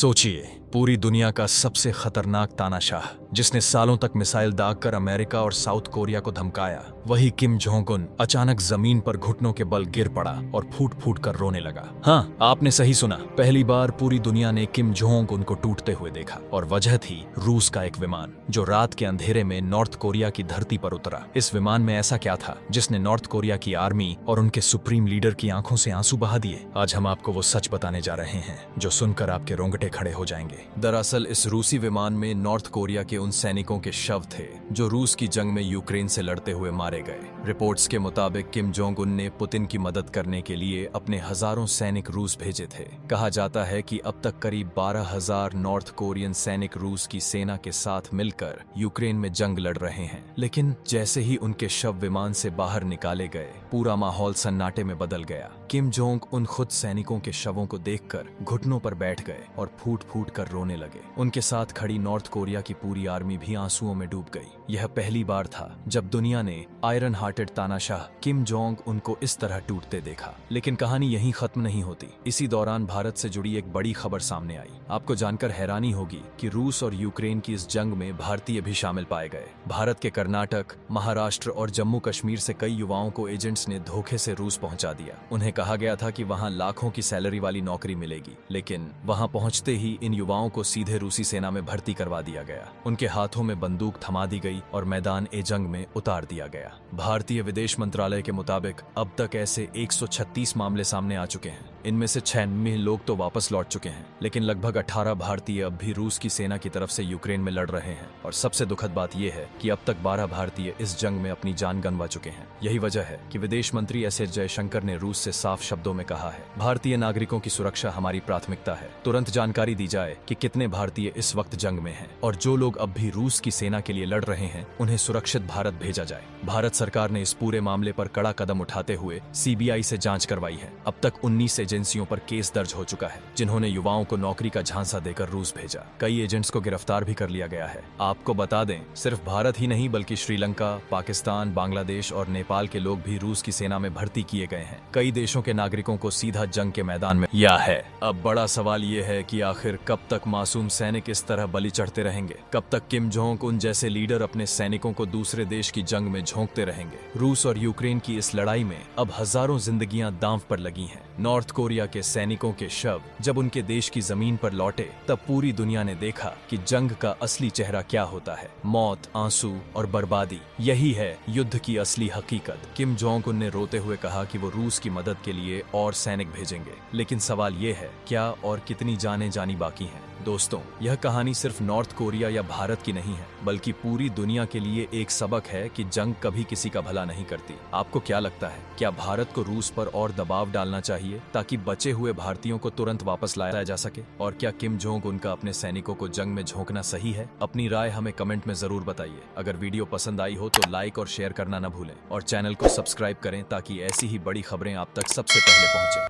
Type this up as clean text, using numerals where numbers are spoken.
सोचिए, पूरी दुनिया का सबसे खतरनाक तानाशाह जिसने सालों तक मिसाइल दागकर अमेरिका और साउथ कोरिया को धमकाया, वही किम जोंग उन अचानक जमीन पर घुटनों के बल गिर पड़ा और फूट फूट कर रोने लगा। हाँ, आपने सही सुना, पहली बार पूरी दुनिया ने किम जोंग उन को टूटते हुए देखा। और वजह थी रूस का एक विमान जो रात के अंधेरे में नॉर्थ कोरिया की धरती पर उतरा। इस विमान में ऐसा क्या था जिसने नॉर्थ कोरिया की आर्मी और उनके सुप्रीम लीडर की आंखों से आंसू बहा दिए? आज हम आपको वो सच बताने जा रहे हैं जो सुनकर आपके रोंगटे खड़े हो जाएंगे। दरअसल इस रूसी विमान में नॉर्थ कोरिया के उन सैनिकों के शव थे जो रूस की जंग में यूक्रेन से लड़ते हुए मारे गए। रिपोर्ट्स के मुताबिक किम जोंग उन ने पुतिन की मदद करने के लिए अपने हजारों सैनिक रूस भेजे थे। कहा जाता है कि अब तक करीब 12,000 नॉर्थ कोरियन सैनिक रूस की सेना के साथ मिलकर यूक्रेन में जंग लड़ रहे हैं। लेकिन जैसे ही उनके शव विमान से बाहर निकाले गए, पूरा माहौल सन्नाटे में बदल गया। किम जोंग उन खुद सैनिकों के शवों को देखकर घुटनों पर बैठ गए और फूट फूट कर रोने लगे। उनके साथ खड़ी नॉर्थ कोरिया की पूरी आर्मी भी आंसुओं में डूब गई। यह पहली बार था जब दुनिया ने आयरन हार्टेड तानाशाह किम जोंग उनको इस तरह टूटते देखा। लेकिन कहानी यहीं खत्म नहीं होती। इसी दौरान भारत से जुड़ी एक बड़ी खबर सामने आई। आपको जानकर हैरानी होगी कि रूस और यूक्रेन की इस जंग में भारतीय भी शामिल पाए गए। भारत के कर्नाटक, महाराष्ट्र और जम्मू कश्मीर से कई युवाओं को एजेंट्स ने धोखे से रूस पहुंचा दिया। उन्हें कहा गया था कि वहां लाखों की सैलरी वाली नौकरी मिलेगी, लेकिन वहां पहुंचते ही इन युवाओं को सीधे रूसी सेना में भर्ती करवा दिया गया। उनके हाथों में बंदूक थमा दी गई और मैदान ए जंग में उतार दिया गया। भारतीय विदेश मंत्रालय के मुताबिक अब तक ऐसे 136 मामले सामने आ चुके हैं। इनमें से 96 लोग तो वापस लौट चुके हैं, लेकिन लगभग 18 भारतीय अब भी रूस की सेना की तरफ से यूक्रेन में लड़ रहे हैं। और सबसे दुखद बात यह है कि अब तक 12 भारतीय इस जंग में अपनी जान गंवा चुके हैं। यही वजह है कि विदेश मंत्री एस जयशंकर ने रूस से साफ शब्दों में कहा है, भारतीय नागरिकों की सुरक्षा हमारी प्राथमिकता है। तुरंत जानकारी दी जाए कि कितने भारतीय इस वक्त जंग में हैं और जो लोग अब भी रूस की सेना के लिए लड़ रहे हैं उन्हें सुरक्षित भारत भेजा जाए। भारत सरकार ने इस पूरे मामले पर कड़ा कदम उठाते हुए सीबीआई से जांच करवाई है। अब तक 19 एजेंसियों पर केस दर्ज हो चुका है जिन्होंने युवाओं को नौकरी का झांसा देकर रूस भेजा। कई एजेंट्स को गिरफ्तार भी कर लिया गया है। आपको बता दें, सिर्फ भारत ही नहीं बल्कि श्रीलंका, पाकिस्तान, बांग्लादेश और नेपाल के लोग भी रूस की सेना में भर्ती किए गए हैं। कई देशों के नागरिकों को सीधा जंग के मैदान में या है। अब बड़ा सवाल ये है कि आखिर कब तक मासूम सैनिक इस तरह बलि चढ़ते रहेंगे? कब तक किम जोंग उन जैसे लीडर अपने सैनिकों को दूसरे देश की जंग में झोंकते रहेंगे? रूस और यूक्रेन की इस लड़ाई में अब हजारों जिंदगियां दांव पर लगी हैं। नॉर्थ कोरिया के सैनिकों के शव जब उनके देश की जमीन पर लौटे, तब पूरी दुनिया ने देखा कि जंग का असली चेहरा क्या होता है। मौत, आंसू और बर्बादी, यही है युद्ध की असली हकीकत। किम जोंग उन ने रोते हुए कहा कि वो रूस की मदद के लिए और सैनिक भेजेंगे। लेकिन सवाल ये है, क्या और कितनी जानें जानी बाकी हैं? दोस्तों, यह कहानी सिर्फ नॉर्थ कोरिया या भारत की नहीं है, बल्कि पूरी दुनिया के लिए एक सबक है कि जंग कभी किसी का भला नहीं करती। आपको क्या लगता है, क्या भारत को रूस पर और दबाव डालना चाहिए ताकि बचे हुए भारतीयों को तुरंत वापस लाया जा सके? और क्या किम जोंग उनका अपने सैनिकों को जंग में झोंकना सही है? अपनी राय हमें कमेंट में जरूर बताइए। अगर वीडियो पसंद आई हो तो लाइक और शेयर करना न भूलें और चैनल को सब्सक्राइब करें ताकि ऐसी ही बड़ी खबरें आप तक सबसे पहले पहुंचे।